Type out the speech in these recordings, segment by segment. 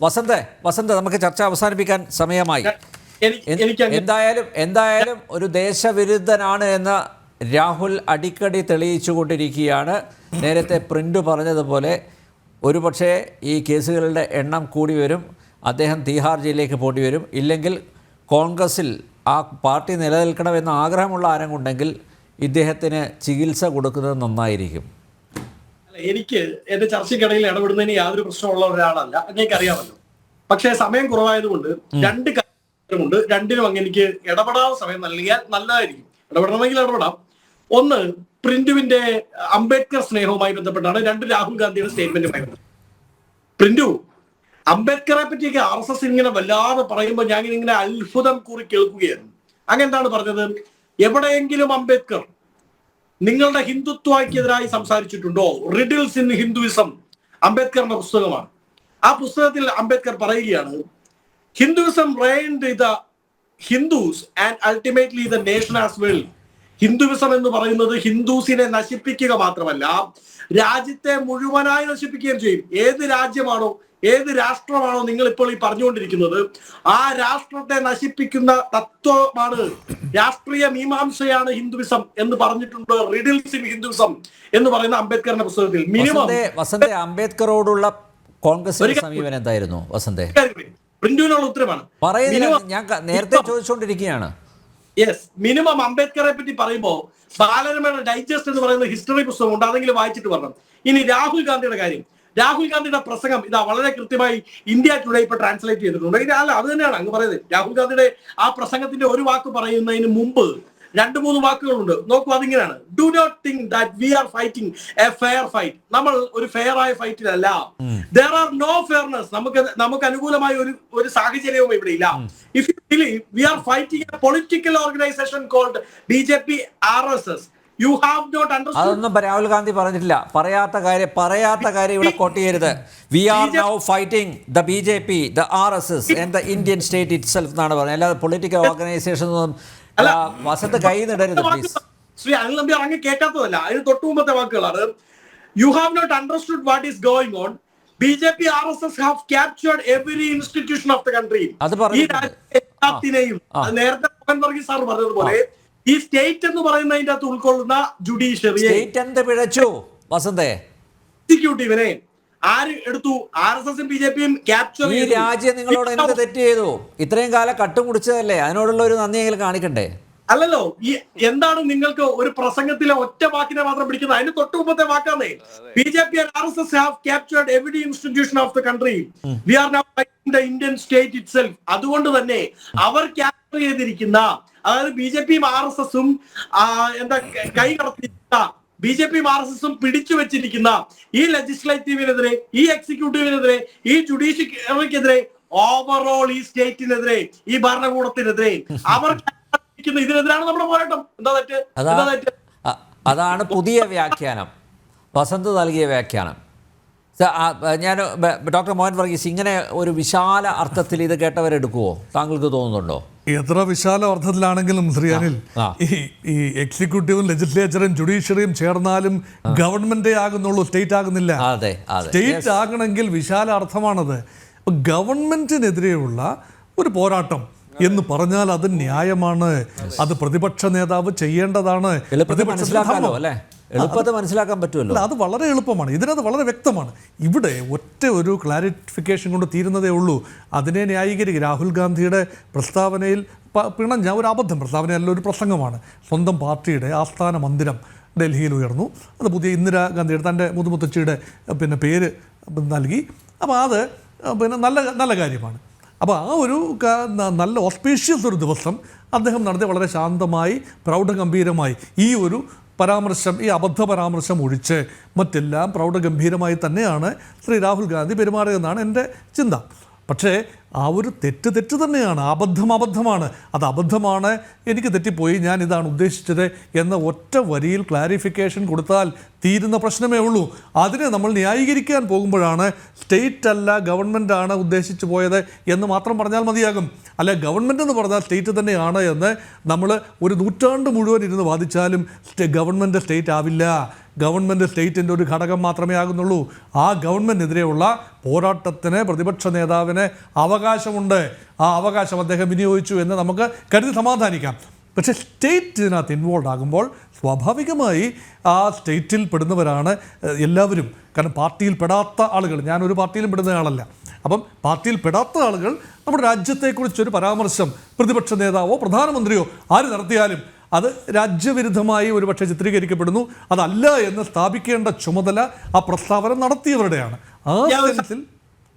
വസന്ത് നമുക്ക് ചർച്ച അവസാനിപ്പിക്കാൻ സമയമായി. എന്തായാലും ഒരു ദേശവിരുദ്ധനാണ് എന്ന് രാഹുൽ അടിക്കടി തെളിയിച്ചുകൊണ്ടിരിക്കുകയാണ്. നേരത്തെ പ്രിൻ്റ് പറഞ്ഞതുപോലെ ഒരുപക്ഷെ ഈ കേസുകളുടെ എണ്ണം കൂടി വരും, അദ്ദേഹം തീഹാർ ജയിലിലേക്ക് പോണ്ടി വരും. ഇല്ലെങ്കിൽ കോൺഗ്രസിൽ ആ പാർട്ടി നിലനിൽക്കണമെന്ന ആഗ്രഹമുള്ള ആരെങ്കിലും ഇദ്ദേഹത്തിന് ചികിത്സ കൊടുക്കുന്നത് നന്നായിരിക്കും. എനിക്ക് എന്റെ ചർച്ചയ്ക്കിടയിൽ ഇടപെടുന്നതിന് യാതൊരു പ്രശ്നമുള്ള ഒരാളല്ല, എനിക്കറിയാമല്ലോ. പക്ഷേ സമയം കുറവായതുകൊണ്ട് രണ്ട് കാര്യമുണ്ട്. രണ്ടിനും എനിക്ക് ഇടപെടാതെ സമയം നൽകിയാൽ നല്ലതായിരിക്കും. ഇടപെടണമെങ്കിൽ ഇടപെടാം. ഒന്ന്, പ്രിന്റുവിന്റെ അംബേദ്കർ സ്നേഹവുമായി ബന്ധപ്പെട്ടാണ്. രണ്ട്, രാഹുൽ ഗാന്ധിയുടെ സ്റ്റേറ്റ്മെന്റുമായി ബന്ധപ്പെട്ട്. പ്രിന്റു, അംബേദ്കറെ പറ്റിയൊക്കെ RSS ഇങ്ങനെ വല്ലാതെ പറയുമ്പോൾ ഞാൻ ഇങ്ങനെ അത്ഭുതം കൂറി കേൾക്കുകയായിരുന്നു. അങ്ങെന്താണ് പറഞ്ഞത്? എവിടെയെങ്കിലും അംബേദ്കർ നിങ്ങളുടെ ഹിന്ദുത്വക്കെതിരായി സംസാരിച്ചിട്ടുണ്ടോ? റിഡിൽസ് ഇൻ ഹിന്ദുയിസം അംബേദ്കറിന്റെ പുസ്തകമാണ്. ആ പുസ്തകത്തിൽ അംബേദ്കർ പറയുകയാണ്, Hinduism rained the Hindus and ultimately the nation as well. Hinduism എന്ന് പറയുന്നത് ഹിന്ദുസിനെ നശിപ്പിക്കുക മാത്രമല്ല, രാജ്യത്തെ മുഴുവനായി നശിപ്പിക്കുകയും ചെയ്യും. ഏത് രാജ്യമാണോ, ഏത് രാഷ്ട്രമാണോ നിങ്ങൾ ഇപ്പോൾ ഈ പറഞ്ഞുകൊണ്ടിരിക്കുന്നത്, ആ രാഷ്ട്രത്തെ നശിപ്പിക്കുന്ന തത്വമാണ്, രാഷ്ട്രീയ മീമാംസയാണ് ഹിന്ദുവിസം എന്ന് പറഞ്ഞിട്ടുണ്ട്. റിഡിൽസ് ഇൻ ഹിന്ദുവിസം എന്ന് പറയുന്ന അംബേദ്കറിന്റെ പുസ്തകത്തിൽ. മിനിമം അംബേദ്കറോടുള്ള കോൺഗ്രസിന്റെ സമീപനം എന്തായിരുന്നു? പ്രിന്റുവിനുള്ള ഉത്തരമാണ് ഞാൻ നേരത്തെ ചോദിച്ചുകൊണ്ടിരിക്കുകയാണ്. യെസ്, മിനിമം അംബേദ്കറെ പറ്റി പറയുമ്പോൾ ബാലരമയുടെ ഡൈജസ്റ്റ് എന്ന് പറയുന്ന ഹിസ്റ്ററി പുസ്തകമുണ്ട്, അതെങ്കിലും വായിച്ചിട്ട് പറഞ്ഞു. ഇനി രാഹുൽ ഗാന്ധിയുടെ കാര്യം. രാഹുൽ ഗാന്ധിയുടെ പ്രസംഗം ഇതാ വളരെ കൃത്യമായി ഇന്ത്യ ടുഡേ ഇപ്പൊ ട്രാൻസ്ലേറ്റ് ചെയ്തിട്ടുണ്ട്. അല്ല, അത് തന്നെയാണ് അങ്ങ് പറയുന്നത്. രാഹുൽ ഗാന്ധിയുടെ ആ പ്രസംഗത്തിന്റെ ഒരു വാക്ക് പറയുന്നതിന് മുമ്പ് 2-3 വാക്കുകളുണ്ട്. നോക്കൂ, അതിങ്ങനെയാണ്: do not think that we are fighting a fair fight. നമ്മൾ ഒരു ഫെയർ ആയ ഫൈറ്റിലല്ല. There are no fairness. നമുക്ക് അനുകൂലമായ ഒരു സാഹചര്യവും ഇവിടെ ഇല്ല. If you believe we are fighting a political organisation called BJP RSS, you have not understood. അതൊന്നും രാഹുൽ ഗാന്ധി പറഞ്ഞിട്ടില്ല. പറയാത്ത കാര്യം ഇവിടെ കോട്ട് ചെയ്യരുത്. We are now fighting the BJP, the RSS and the Indian state itself എന്നാണ് പറഞ്ഞത്. അല്ലാതെ പൊളിറ്റിക്കൽ ഓർഗനൈസേഷൻ ഒന്നും വസന്ത് കൈ നിടരുത് പ്ലീസ്. ശ്രീ അനിൽ നമ്പ്യാർ അങ്ങ് കേൾക്കാത്തതല്ല, അതിന് തൊട്ടു മുമ്പത്തെ വാക്കുകളാണ്. You have not understood what is going on. BJP RSS have captured every institution of the country. ഈ രാജ്യത്തെയും നേരത്തെ മോഹൻ വർഗീസ് സാർ പറഞ്ഞതുപോലെ ഈ സ്റ്റേറ്റ് എന്ന് പറയുന്നതിന്റെ അകത്ത് ഉൾക്കൊള്ളുന്ന ജുഡീഷ്യറിയെ, എക്സിക്യൂട്ടീവിനെ ആര് എടുത്തു? RSSഉം BJPയും ക്യാപ്ചർ ചെയ്തു. ഈ രാജ്യം നിങ്ങളോട് എന്ത് തെറ്റ് ചെയ്തു? ഇത്രയും കാലം കട്ടുമുടിച്ചതല്ലേ, അതിനോടുള്ള ഒരു നന്ദിയെങ്കിലും കാണിക്കണ്ടേ? അല്ലല്ലോ, ഈ എന്താണ് നിങ്ങൾക്ക് ഒരു പ്രസംഗത്തിലെ ഒറ്റ വാക്കിനെ മാത്രം പിടിക്കുന്നത്? അതിന് തൊട്ട് മുമ്പത്തെ വാക്കാന്നേ. BJP and RSS have captured every institution of the country. We are now fighting the Indian state itself. അതുകൊണ്ട് തന്നെ അവർ ക്യാപ്ചർ ചെയ്തിരിക്കുന്ന, അതായത് BJPയും RSSഉം എന്താ കൈ കടത്തിയിരിക്കുന്ന, BJPയും RSSഉം പിടിച്ചു വെച്ചിരിക്കുന്ന ഈ ലെജിസ്ലേറ്റീവിനെതിരെ, ഈ എക്സിക്യൂട്ടീവിനെതിരെ, ഈ ജുഡീഷ്യറിക്കെതിരെ, ഓവറോൾ ഈ സ്റ്റേറ്റിനെതിരെ, ഈ ഭരണകൂടത്തിനെതിരെ അവർ ഇതിനെതിരാണ് നമ്മുടെ പോരാട്ടം. എന്താ തെറ്റ്? അതാണ് പുതിയ വ്യാഖ്യാനം, വസന്ത് നൽകിയ വ്യാഖ്യാനം. ഞാൻ ഡോക്ടർ മോഹൻ വർഗീസ്, ഇങ്ങനെ ഒരു വിശാല അർത്ഥത്തിൽ ഇത് കേട്ടവരെടുക്കുവോ? താങ്കൾക്ക് തോന്നുന്നുണ്ടോ? എത്ര വിശാല അർത്ഥത്തിലാണെങ്കിലും ശ്രീ അനിൽ, ഈ എക്സിക്യൂട്ടീവും ലെജിസ്ലേച്ചറും ജുഡീഷ്യറിയും ചേർന്നാലും ഗവൺമെന്റേ ആകുന്നുള്ളൂ, സ്റ്റേറ്റ് ആകുന്നില്ല. സ്റ്റേറ്റ് ആകണമെങ്കിൽ വിശാല അർത്ഥമാണത്. ഗവൺമെന്റിനെതിരെയുള്ള ഒരു പോരാട്ടം എന്ന് പറഞ്ഞാൽ അത് ന്യായമാണ്, അത് പ്രതിപക്ഷ നേതാവ് ചെയ്യേണ്ടതാണ്. മനസ്സിലാക്കാൻ പറ്റുമല്ലോ, അത് വളരെ എളുപ്പമാണ്. ഇതിനത് വളരെ വ്യക്തമാണ്. ഇവിടെ ഒറ്റ ഒരു ക്ലാരിഫിക്കേഷൻ കൊണ്ട് തീരുന്നതേ ഉള്ളൂ. അതിനെ ന്യായീകരിക്കുക. രാഹുൽ ഗാന്ധിയുടെ പ്രസ്താവനയിൽ പിണഞ്ഞ ഒരു അബദ്ധം, പ്രസ്താവനയല്ല, ഒരു പ്രസംഗമാണ്. സ്വന്തം പാർട്ടിയുടെ ആസ്ഥാന മന്ദിരം ഡൽഹിയിൽ ഉയർന്നു, അത് പുതിയ ഇന്ദിരാഗാന്ധിയുടെ തൻ്റെ മുതുമുത്തച്ഛിയുടെ പേര് നൽകി. അപ്പോൾ അത് നല്ല കാര്യമാണ്. അപ്പോൾ ആ ഒരു നല്ല ഓസ്പീഷ്യസ് ഒരു ദിവസം അദ്ദേഹം നടത്തി വളരെ ശാന്തമായി, പ്രൗഢഗംഭീരമായി ഈ ഒരു പരാമർശം, ഈ അബദ്ധ പരാമർശം ഒഴിച്ച് മറ്റെല്ലാം പ്രൗഢഗംഭീരമായി തന്നെയാണ് ശ്രീ രാഹുൽ ഗാന്ധി പെരുമാറിയതെന്നാണ് എൻ്റെ ചിന്ത. പക്ഷേ ആ ഒരു തെറ്റ് തന്നെയാണ്, അബദ്ധമാണ്. അത് അബദ്ധമാണ്, എനിക്ക് തെറ്റിപ്പോയി, ഞാൻ ഇതാണ് ഉദ്ദേശിച്ചത് എന്ന ഒറ്റ വരിയിൽ ക്ലാരിഫിക്കേഷൻ കൊടുത്താൽ തീരുന്ന പ്രശ്നമേ ഉള്ളൂ. അതിനെ നമ്മൾ ന്യായീകരിക്കാൻ പോകുമ്പോഴാണ് സ്റ്റേറ്റ് അല്ല ഗവൺമെൻറ്റാണ് ഉദ്ദേശിച്ചു പോയത് എന്ന് മാത്രം പറഞ്ഞാൽ മതിയാകും. അല്ല, ഗവൺമെൻറ് എന്ന് പറഞ്ഞാൽ സ്റ്റേറ്റ് തന്നെയാണ് എന്ന് നമ്മൾ ഒരു നൂറ്റാണ്ട് മുഴുവൻ ഇരുന്ന് വാദിച്ചാലും ഗവൺമെൻറ് സ്റ്റേറ്റ് ആവില്ല. ഗവൺമെൻറ് സ്റ്റേറ്റിൻ്റെ ഒരു ഘടകം മാത്രമേ ആകുന്നുള്ളൂ. ആ ഗവൺമെൻറ്റിനെതിരെയുള്ള പോരാട്ടത്തിന് പ്രതിപക്ഷ നേതാവിന് അവകാശമുണ്ട്. ആ അവകാശം അദ്ദേഹം വിനിയോഗിച്ചു എന്ന് നമുക്ക് കരുതി സമാധാനിക്കാം. പക്ഷേ സ്റ്റേറ്റ് ഇതിനകത്ത് ഇൻവോൾവ് ആകുമ്പോൾ സ്വാഭാവികമായി ആ സ്റ്റേറ്റിൽ പെടുന്നവരാണ് എല്ലാവരും. കാരണം പാർട്ടിയിൽ പെടാത്ത ആളുകൾ, ഞാനൊരു പാർട്ടിയിലും പെടുന്ന ആളല്ല. അപ്പം പാർട്ടിയിൽ പെടാത്ത ആളുകൾ നമ്മുടെ രാജ്യത്തെക്കുറിച്ചൊരു പരാമർശം പ്രതിപക്ഷ നേതാവോ പ്രധാനമന്ത്രിയോ ആര് നടത്തിയാലും അത് രാജ്യവിരുദ്ധമായി ഒരുപക്ഷെ ചിത്രീകരിക്കപ്പെടുന്നു. അതല്ല എന്ന് സ്ഥാപിക്കേണ്ട ചുമതല ആ പ്രസ്താവന നടത്തിയവരുടെയാണ്.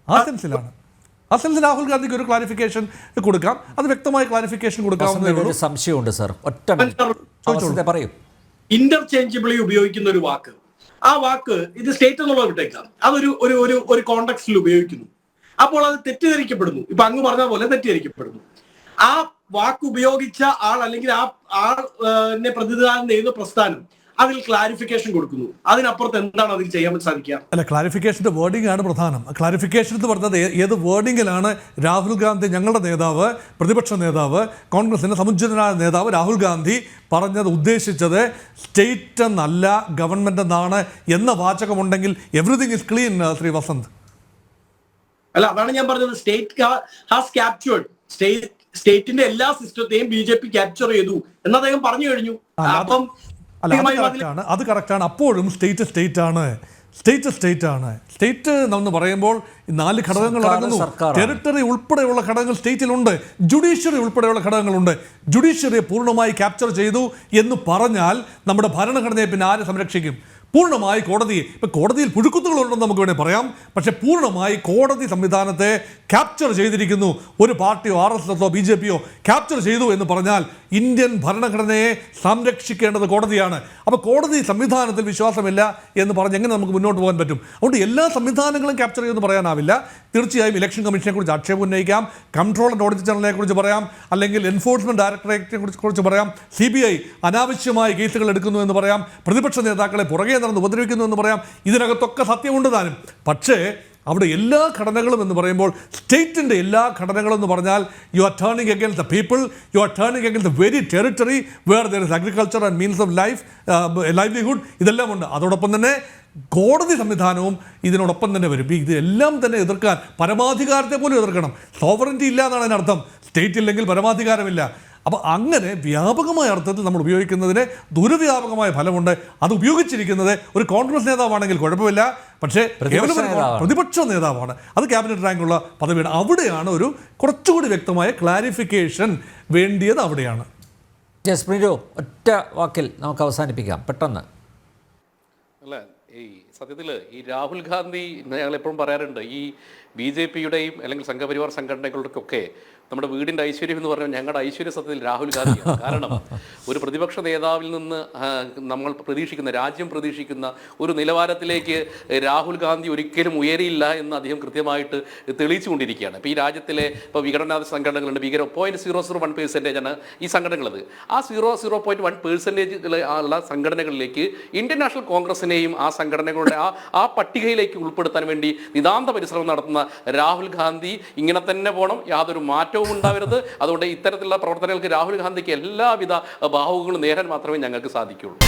ആ സെൻസിൽ രാഹുൽ ഗാന്ധിക്ക് ഒരു ക്ലാരിഫിക്കേഷൻ കൊടുക്കാം. അത് വ്യക്തമായ ക്ലാരിഫിക്കേഷൻ കൊടുക്കാവുന്ന സംശയമുണ്ട് സർ. ഒറ്റ പറയും. ഇന്റർചേഞ്ചബിളി ഉപയോഗിക്കുന്ന ഒരു വാക്ക്, ആ വാക്ക് ഇത് സ്റ്റേറ്റ് എന്നുള്ളത് വിട്ടേക്കാം, അതൊരു ഒരു ഒരു ഒരു കോണ്ടെക്സ്റ്റിൽ ഉപയോഗിക്കുന്നു. അപ്പോൾ അത് തെറ്റിദ്ധരിക്കപ്പെടുന്നു. ഇപ്പൊ അങ്ങ് പറഞ്ഞ പോലെ തെറ്റിദ്ധരിക്കപ്പെടുന്നു. ആ വാക്ക് ഉപയോഗിച്ച ആൾ അല്ലെങ്കിൽ ആ ആളിനെ പ്രതിനിധാനം ചെയ്യുന്ന പ്രസ്ഥാനം അതിൽ ക്ലാരിഫിക്കേഷൻ കൊടുക്കുന്നു. അതിനപ്പുറത്ത് എന്താണ് അതിൽ ചെയ്യാൻ സാധിക്കുക? അല്ല, ക്ലാരിഫിക്കേഷൻ്റെ വേർഡിംഗ് ആണ് പ്രധാനം. ക്ലാരിഫിക്കേഷൻ എന്ന് പറഞ്ഞത് ഏത് വേർഡിങ്ങിലാണ് രാഹുൽ ഗാന്ധി, ഞങ്ങളുടെ നേതാവ്, പ്രതിപക്ഷ നേതാവ്, കോൺഗ്രസിൻ്റെ സമുജ്ജിതനായ നേതാവ് രാഹുൽ ഗാന്ധി പറഞ്ഞത് ഉദ്ദേശിച്ചത് സ്റ്റേറ്റ് എന്നല്ല ഗവൺമെൻറ് എന്നാണ് എന്ന വാചകമുണ്ടെങ്കിൽ everything is clean. Shri Vasanth, അല്ല, അതാണ് ഞാൻ പറഞ്ഞത്. സ്റ്റേറ്റ് ഹാസ് ക്യാപ്ചേർഡ്, സ്റ്റേറ്റിന്റെ എല്ലാ സിസ്റ്റത്തെയും BJP ക്യാപ്ചർ ചെയ്തു എന്ന് അദ്ദേഹം പറഞ്ഞു കഴിഞ്ഞു. അപ്പം അത് കറക്റ്റാണ്. അപ്പോഴും സ്റ്റേറ്റ് ആണ്. സ്റ്റേറ്റ് എന്ന് പറയുമ്പോൾ 4 ഘടകങ്ങൾ അടങ്ങുന്നു. ടെറിട്ടറി ഉൾപ്പെടെയുള്ള ഘടകങ്ങൾ സ്റ്റേറ്റിലുണ്ട്. ജുഡീഷ്യറി ഉൾപ്പെടെയുള്ള ഘടകങ്ങളുണ്ട്. ജുഡീഷ്യറിയെ പൂർണ്ണമായി ക്യാപ്ചർ ചെയ്തു എന്ന് പറഞ്ഞാൽ നമ്മുടെ ഭരണഘടനയെ പിന്നെ ആര് സംരക്ഷിക്കും? പൂർണ്ണമായി കോടതിയെ, ഇപ്പം കോടതിയിൽ പുഴുക്കുത്തുകളുണ്ടെന്ന് നമുക്ക് വേണേൽ പറയാം, പക്ഷേ പൂർണ്ണമായി കോടതി സംവിധാനത്തെ ക്യാപ്ചർ ചെയ്തിരിക്കുന്നു. ഒരു പാർട്ടിയോ RSSO BJPയോ ക്യാപ്ചർ ചെയ്തു എന്ന് പറഞ്ഞാൽ ഇന്ത്യൻ ഭരണഘടനയെ സംരക്ഷിക്കേണ്ടത് കോടതിയാണ്. അപ്പോൾ കോടതി സംവിധാനത്തിൽ വിശ്വാസമില്ല എന്ന് പറഞ്ഞ് എങ്ങനെ നമുക്ക് മുന്നോട്ട് പോകാൻ പറ്റും? അതുകൊണ്ട് എല്ലാ സംവിധാനങ്ങളും ക്യാപ്ചർ ചെയ്യുമെന്ന് പറയാനാവില്ല. തീർച്ചയായും ഇലക്ഷൻ കമ്മീഷനെ കുറിച്ച് ആക്ഷേപം ഉന്നയിക്കാം, കൺട്രോൾ ആൻഡ് ഓഡിറ്റ് ജനറലിനെ കുറിച്ച് പറയാം, അല്ലെങ്കിൽ എൻഫോഴ്സ്മെന്റ് ഡയറക്ടറേറ്റിനെ കുറിച്ച് പറയാം, CBI അനാവശ്യമായ കേസുകൾ എടുക്കുന്നു എന്ന് പറയാം, പ്രതിപക്ഷ നേതാക്കളെ പുറകെ നടന്ന് ഉപദ്രവിക്കുന്നു എന്ന് പറയാം. ഇതിനകത്തൊക്കെ സത്യമുണ്ട് താനും. പക്ഷേ അവിടെ എല്ലാ ഘടനകളും എന്ന് പറയുമ്പോൾ സ്റ്റേറ്റിൻ്റെ എല്ലാ ഘടനകളും എന്ന് പറഞ്ഞാൽ you are turning against the people, you are turning against the very territory where there is agriculture and means of livelihood. ഇതെല്ലാം ഉണ്ട്. അതോടൊപ്പം തന്നെ കോടതി സംവിധാനവും ഇതിനോടൊപ്പം തന്നെ വരും. ഇതെല്ലാം തന്നെ എതിർക്കാൻ പരമാധികാരത്തെ പോലും എതിർക്കണം. സോവറിറ്റി ഇല്ല എന്നാണ് അതിനർത്ഥം. സ്റ്റേറ്റ് ഇല്ലെങ്കിൽ പരമാധികാരമില്ല. അപ്പോൾ അങ്ങനെ വ്യാപകമായ അർത്ഥത്തിൽ നമ്മൾ ഉപയോഗിക്കുന്നതിന് ദുർവ്യാപകമായ ഫലമുണ്ട്. അത് ഉപയോഗിച്ചിരിക്കുന്നത് ഒരു കോൺഗ്രസ് നേതാവാണെങ്കിൽ കുഴപ്പമില്ല, പക്ഷേ പ്രതിപക്ഷ നേതാവാണ്, അത് ക്യാബിനറ്റ് റാങ്കുള്ള പദവിയാണ്. അവിടെയാണ് ഒരു കുറച്ചുകൂടി വ്യക്തമായ ക്ലാരിഫിക്കേഷൻ വേണ്ടിയത്. അവിടെയാണ്. ജസ്പ്രീരോ, ഒറ്റ വാക്കിൽ നമുക്ക് അവസാനിപ്പിക്കാം പെട്ടെന്ന്. അല്ല, ഈ സത്യത്തിൽ ഈ രാഹുൽ ഗാന്ധി, ഞങ്ങൾ എപ്പോഴും പറയാറുണ്ട്, ഈ BJPയുടെയും അല്ലെങ്കിൽ സംഘപരിവാർ സംഘടനകൾക്കൊക്കെ നമ്മുടെ വീടിൻ്റെ ഐശ്വര്യം എന്ന് പറഞ്ഞാൽ ഞങ്ങളുടെ ഐശ്വര്യ സത്യത്തിൽ രാഹുൽ ഗാന്ധിയാണ്. കാരണം ഒരു പ്രതിപക്ഷ നേതാവിൽ നിന്ന് നമ്മൾ പ്രതീക്ഷിക്കുന്ന, രാജ്യം പ്രതീക്ഷിക്കുന്ന ഒരു നിലവാരത്തിലേക്ക് രാഹുൽ ഗാന്ധി ഒരിക്കലും ഉയരില്ല എന്ന് അദ്ദേഹം കൃത്യമായിട്ട് തെളിയിച്ചുകൊണ്ടിരിക്കുകയാണ്. ഇപ്പോൾ ഈ രാജ്യത്തിലെ ഇപ്പോൾ വിഘടന സംഘടനകളുണ്ട്, 0.001% ഈ സംഘടനകളത്. ആ 0.1% ഉള്ള സംഘടനകളിലേക്ക് ഇന്ത്യൻ നാഷണൽ കോൺഗ്രസിനെയും ആ സംഘടനകളുടെ ആ പട്ടികയിലേക്ക് ഉൾപ്പെടുത്താൻ വേണ്ടി നിതാന്ത പരിശ്രമം നടത്തുന്ന രാഹുൽ ഗാന്ധി ഇങ്ങനെ തന്നെ പോകണം, യാതൊരു മാറ്റവും ഉണ്ടാവരുത്. അതുകൊണ്ട് ഇത്തരത്തിലുള്ള പ്രവർത്തനങ്ങൾക്ക് രാഹുൽ ഗാന്ധിക്ക് എല്ലാവിധ ഭാവുകളും നേരാൻ മാത്രമേ ഞങ്ങൾക്ക് സാധിക്കുകയുള്ളൂ.